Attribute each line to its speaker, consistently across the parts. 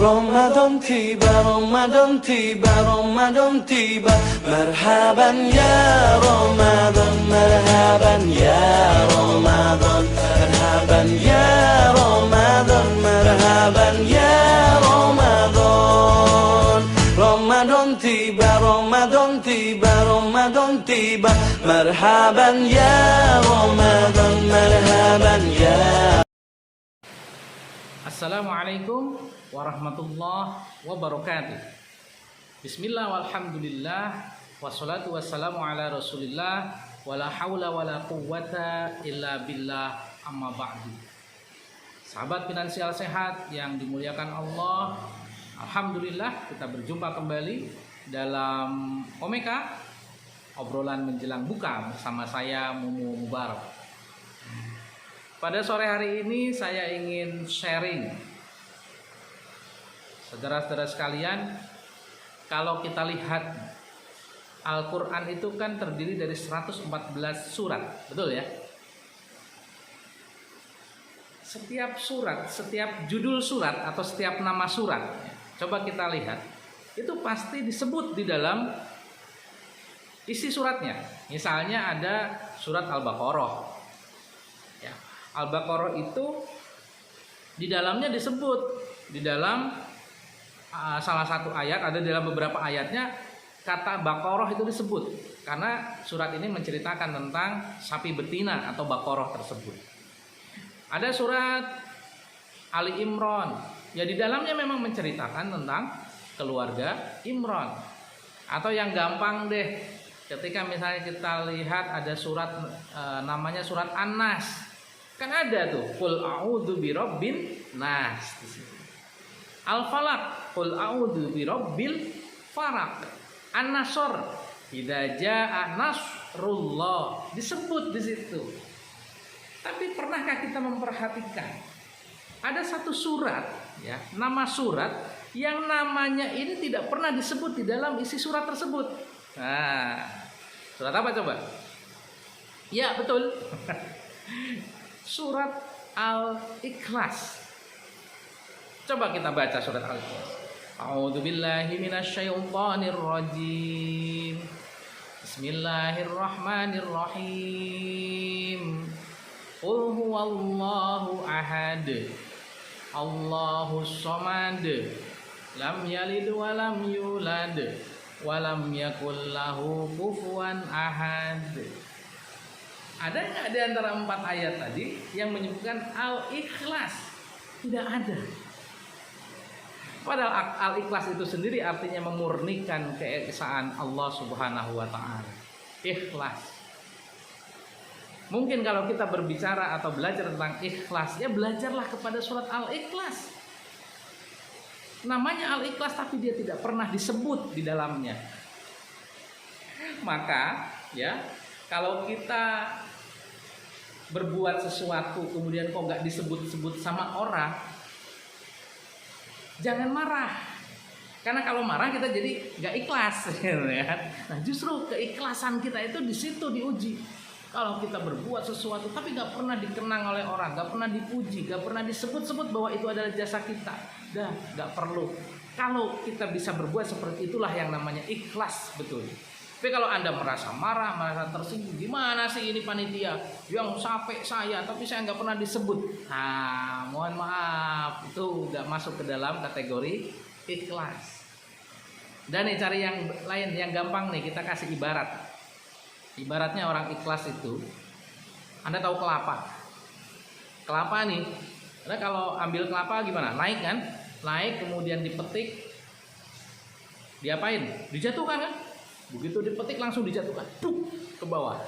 Speaker 1: Ramadan tiba, Ramadan tiba, Ramadan tiba. Marhaban ya Ramadan, marhaban ya Ramadan, marhaban ya Ramadan, marhaban ya Ramadan. Ramadan tiba, Ramadan tiba, Ramadan tiba. Marhaban ya Ramadan, marhaban ya.
Speaker 2: Assalamualaikum warahmatullahi wabarakatuh. Bismillah walhamdulillah wassalatu wassalamu ala rasulillah wala hawla wala quwwata illa billah amma ba'du. Sahabat finansial sehat yang dimuliakan Allah, alhamdulillah kita berjumpa kembali dalam Omeka, obrolan menjelang buka bersama saya Mumu Mubarak. Pada sore hari ini saya ingin sharing, saudara-saudara sekalian, kalau kita lihat Al-Quran itu kan terdiri dari 114 surat, betul ya? Setiap surat, setiap judul surat atau setiap nama surat, coba kita lihat, itu pasti disebut di dalam isi suratnya. Misalnya ada surat Al-Baqarah. Al-Baqarah itu di dalamnya disebut, di dalam salah satu ayat, ada dalam beberapa ayatnya kata Baqarah itu disebut, karena surat ini menceritakan tentang sapi betina atau Baqarah tersebut. Ada surat Ali Imran, ya di dalamnya memang menceritakan tentang keluarga Imran. Atau yang gampang deh, ketika misalnya kita lihat ada surat namanya surat An-Nas. Kan ada tuh, qul a'udzu birabbin nas. Al-Falaq, qul a'udzu birabbil falaq. An-Nasr, idza jaa nasrullah, disebut di situ. Tapi pernahkah kita memperhatikan ada satu surat, ya, nama surat yang namanya ini tidak pernah disebut di dalam isi surat tersebut? Nah, surat apa coba? Ya, betul. Surat Al-Ikhlas. Coba kita baca surat Al-Ikhlas. A'udzubillahi minasyaitonir rajim. Bismillahirrahmanirrahim. Qul huwallahu ahad. Allahus samad. Lam yalid wa lam yulad wa lam yakul lahu kufuwan ahad. Ada nggak di antara 4 ayat tadi yang menyebutkan Al-Ikhlas? Tidak ada. Padahal Al-Ikhlas itu sendiri artinya memurnikan keesaan Allah Subhanahu wa Ta'ala. Ikhlas. Mungkin kalau kita berbicara atau belajar tentang ikhlas, ya belajarlah kepada surat Al-Ikhlas. Namanya Al-Ikhlas tapi dia tidak pernah disebut di dalamnya. Maka ya, kalau kita berbuat sesuatu kemudian kok nggak disebut-sebut sama orang, jangan marah, karena kalau marah kita jadi nggak ikhlas, ya. Nah justru keikhlasan kita itu di situ diuji. Kalau kita berbuat sesuatu tapi nggak pernah dikenang oleh orang, nggak pernah dipuji, nggak pernah disebut-sebut bahwa itu adalah jasa kita, dah nggak perlu. Kalau kita bisa berbuat seperti itulah yang namanya ikhlas, betul. Tapi kalau Anda merasa marah, merasa tersinggung, gimana sih ini panitia yang sampai saya, tapi saya nggak pernah disebut. Nah, mohon maaf, itu nggak masuk ke dalam kategori ikhlas. Dan nih cari yang lain, yang gampang nih, kita kasih ibarat. Ibaratnya orang ikhlas itu, Anda tahu kelapa. Kelapa nih, Anda kalau ambil kelapa gimana? Naik kan? Naik kemudian dipetik, diapain? Dijatuhkan kan? Begitu dipetik langsung dijatuhkan, ke bawah.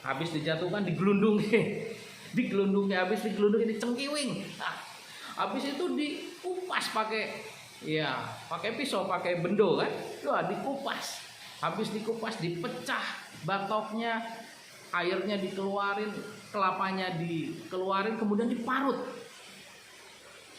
Speaker 2: Habis dijatuhkan digelundungi, habis digelundungi dicengkiwing. Nah, habis itu dikupas pakai pisau, pakai bendo kan? Wah, dikupas. Habis dikupas dipecah batoknya, airnya dikeluarin, kelapanya dikeluarin, kemudian diparut.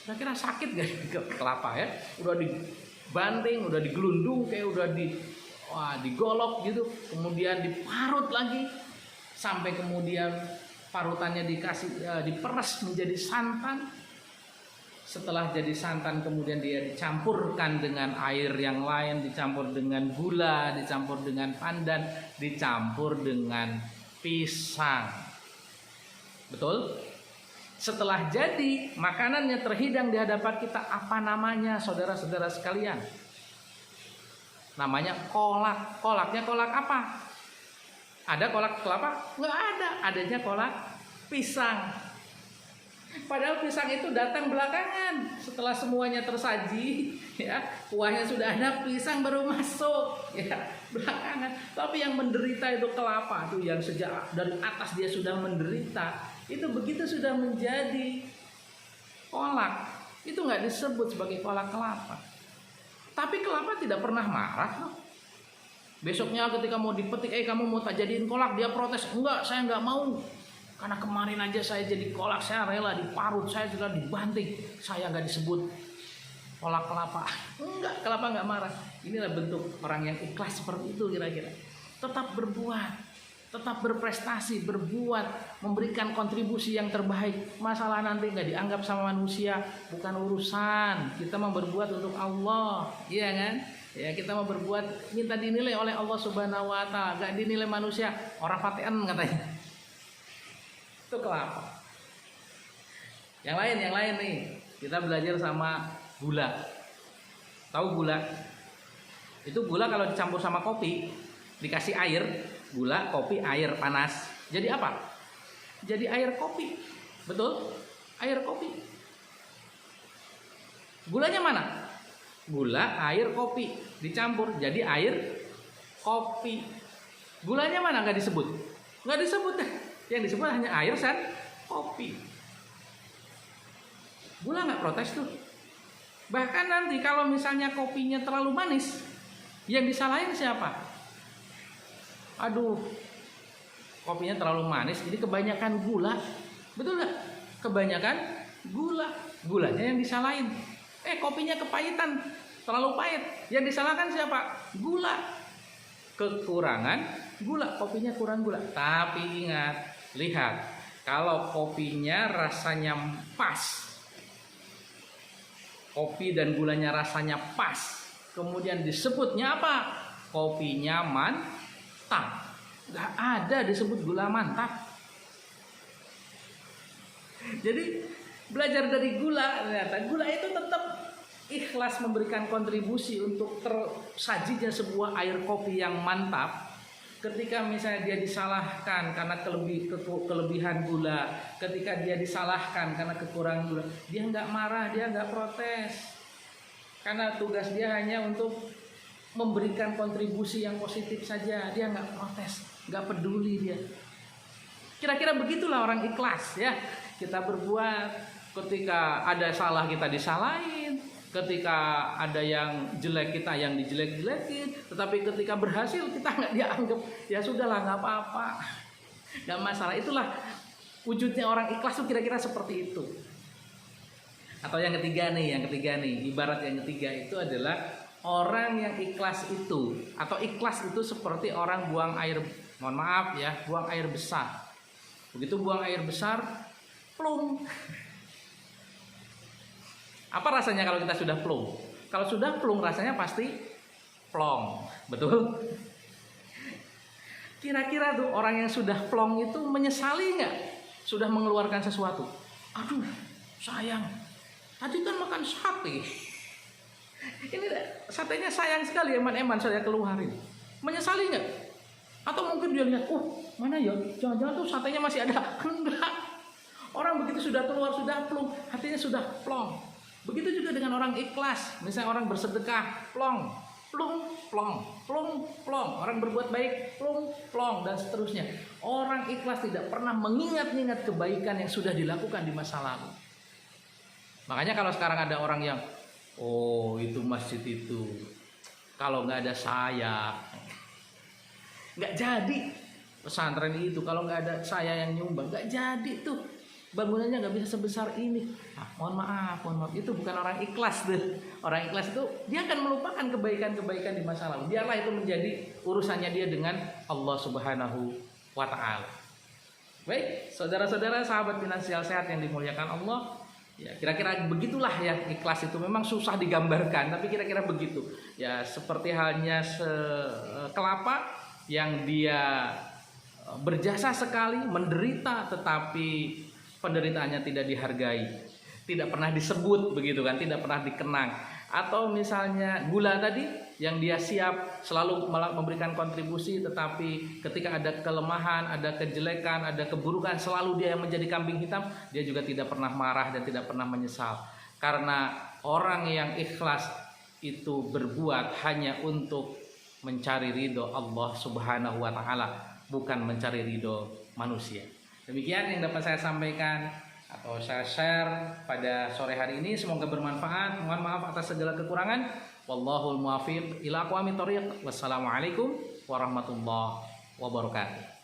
Speaker 2: Kira-kira sakit gak kelapa ya? Udah dibanting, udah digelundung, kayak udah digolok gitu, kemudian diparut lagi sampai kemudian parutannya diperas menjadi santan. setelah jadi santan kemudian dia dicampurkan dengan air yang lain, dicampur dengan gula, dicampur dengan pandan, dicampur dengan pisang. Betul? Setelah jadi, makanannya terhidang di hadapan kita, apa namanya saudara-saudara sekalian? Namanya kolak. Kolaknya kolak apa? Ada kolak kelapa? Nggak ada. Adanya kolak pisang. Padahal pisang itu datang belakangan. Setelah semuanya tersaji, ya, kuahnya sudah ada, pisang baru masuk, ya, belakangan. Tapi yang menderita itu kelapa, tuh yang sejak dari atas dia sudah menderita. Itu begitu sudah menjadi kolak, itu nggak disebut sebagai kolak kelapa. Tapi kelapa tidak pernah marah. Besoknya ketika mau dipetik, kamu mau tak jadiin kolak, dia protes, enggak, saya nggak mau. Karena kemarin aja saya jadi kolak, saya rela diparut, saya sudah dibanting, saya nggak disebut kolak kelapa. Enggak, kelapa nggak marah. Inilah bentuk orang yang ikhlas seperti itu kira-kira. Tetap berbuat, tetap berprestasi, berbuat, memberikan kontribusi yang terbaik. Masalah nanti nggak dianggap sama manusia, bukan urusan. Kita mau berbuat untuk Allah, iya kan? Ya, kita mau berbuat, minta dinilai oleh Allah Subhanahu Wa Taala, nggak dinilai manusia. Orang patean katanya. Itu kelapa. Yang lain nih, kita belajar sama gula. Tahu gula? Itu gula kalau dicampur sama kopi, dikasih air. Gula, kopi, air panas. Jadi apa? Jadi air kopi. Betul? Air kopi. Gulanya mana? Gula, air, kopi dicampur jadi air kopi. Gulanya mana? Nggak disebut. Nggak disebut. Yang disebut hanya air dan kopi. Gula nggak protes tuh. Bahkan nanti kalau misalnya kopinya terlalu manis, yang disalahin siapa? Aduh, kopinya terlalu manis, jadi kebanyakan gula. Betul nggak? Kebanyakan gula. Gulanya yang disalahin. Kopinya kepahitan, terlalu pahit. Yang disalahkan siapa? Gula. Kekurangan gula, kopinya kurang gula. Tapi ingat, lihat, kalau kopinya rasanya pas, kopi dan gulanya rasanya pas, kemudian disebutnya apa? Kopinya mantap. Nggak ada disebut gula mantap. Jadi belajar dari gula, ternyata gula itu tetap ikhlas memberikan kontribusi untuk tersajinya sebuah air kopi yang mantap. Ketika misalnya dia disalahkan karena kelebihan gula, ketika dia disalahkan karena kekurangan gula, dia nggak marah, dia nggak protes, karena tugas dia hanya untuk memberikan kontribusi yang positif saja. Dia nggak protes, nggak peduli dia. Kira-kira begitulah orang ikhlas, ya. Kita berbuat, ketika ada salah kita disalahin, ketika ada yang jelek kita yang dijelek-jelekin, tetapi ketika berhasil kita nggak dianggap, ya sudahlah, nggak apa-apa, nggak masalah. Itulah wujudnya orang ikhlas tuh, kira-kira seperti itu. Atau yang ketiga nih, ibarat yang ketiga itu adalah orang yang ikhlas itu, atau ikhlas itu seperti orang buang air, mohon maaf ya, buang air besar. Begitu buang air besar, plung. Apa rasanya kalau kita sudah plung? Kalau sudah plung rasanya pasti plong, betul? Kira-kira tuh orang yang sudah plong itu menyesali nggak? Sudah mengeluarkan sesuatu. Aduh, sayang, tadi kan makan sate. Ini satenya sayang sekali, eman-eman saya keluarin. Menyesali nggak? Atau mungkin dia lihat, mana ya? Jangan-jangan tuh satenya masih ada. Enggak. Orang begitu sudah keluar, sudah plong, hatinya sudah plong. Begitu juga dengan orang ikhlas. Misalnya orang bersedekah, plong, plong, plong, plong, plong. Orang berbuat baik, plong, plong, dan seterusnya. Orang ikhlas tidak pernah mengingat-ingat kebaikan yang sudah dilakukan di masa lalu. Makanya kalau sekarang ada orang yang, itu masjid itu, kalau nggak ada saya, nggak jadi pesantren itu. Kalau nggak ada saya yang nyumbang, nggak jadi tuh. Bangunannya nggak bisa sebesar ini. Mohon maaf, itu bukan orang ikhlas deh. Orang ikhlas itu dia akan melupakan kebaikan-kebaikan di masa lalu. Biarlah itu menjadi urusannya dia dengan Allah Subhanahu wa Ta'ala. Baik, saudara-saudara, sahabat finansial sehat yang dimuliakan Allah, Ya, kira-kira begitulah ya, ikhlas itu memang susah digambarkan, tapi kira-kira begitu. Ya, seperti halnya kelapa yang dia berjasa sekali, menderita, tetapi penderitaannya tidak dihargai, tidak pernah disebut begitu kan, tidak pernah dikenang. Atau misalnya gula tadi yang dia siap selalu memberikan kontribusi, tetapi ketika ada kelemahan, ada kejelekan, ada keburukan, selalu dia yang menjadi kambing hitam, dia juga tidak pernah marah dan tidak pernah menyesal. Karena orang yang ikhlas itu berbuat hanya untuk mencari ridho Allah Subhanahu wa Ta'ala, bukan mencari ridho manusia. Demikian yang dapat saya sampaikan atau saya share pada sore hari ini, semoga bermanfaat. Mohon maaf atas segala kekurangan. Wallahul muwaffiq ila aqwamit thoriq. Wassalamualaikum warahmatullahi wabarakatuh.